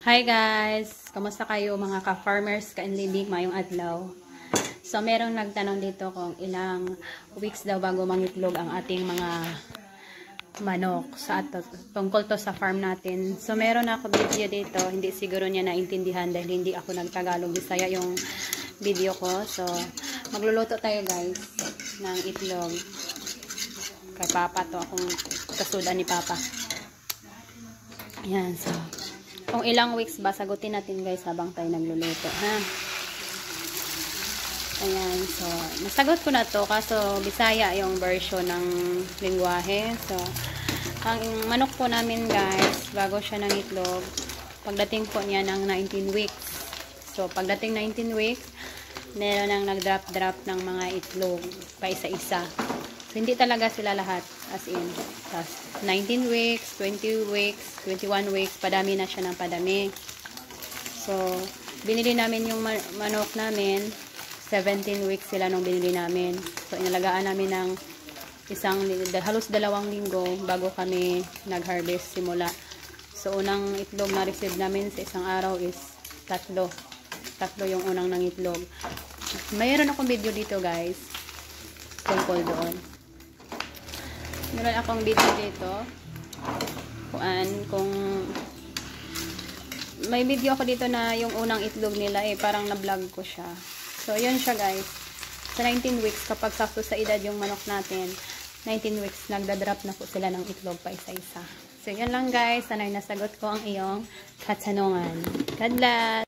Hi guys! Kamusta kayo mga ka-farmers, ka-inlibig, mayong adlaw? So, merong nagtanong dito kung ilang weeks daw bago mangitlog ang ating mga manok tungkol to sa farm natin. So, meron ako video dito, hindi siguro niya naintindihan dahil hindi ako nagtagalog, Bisaya yung video ko. So, magluluto tayo guys ng itlog. Kay Papa to, akong kasudan ni Papa. Yan, so kung ilang weeks ba, sagutin natin guys habang tayo nagluluto, ha? Ayan, so, nasagot ko na to, kaso Bisaya yung version ng lingwahe. So, ang manok po namin guys, bago siya ng itlog, pagdating po niya ng 19 weeks. So, pagdating 19 weeks, meron nang nag-drop ng mga itlog pa isa-isa. So, hindi talaga sila lahat, as in. Tapos, 19 weeks, 20 weeks, 21 weeks, padami na siya ng padami. So, binili namin yung manok namin, 17 weeks sila nung binili namin. So, inalagaan namin ng halos 2 linggo bago kami nag-harvest simula. So, unang itlog na receive namin sa isang araw is 3. 3 yung unang ng itlog. Mayroon akong video dito guys, tungkol doon. Meron akong video dito kung may video ako dito na yung unang itlog nila parang na-vlog ko siya. So yun siya guys, sa 19 weeks kapag sakto sa edad yung manok natin, 19 weeks nagda-drop na po sila ng itlog pa isa-isa. So yun lang guys, sana'y nasagot ko ang iyong katanungan. God bless!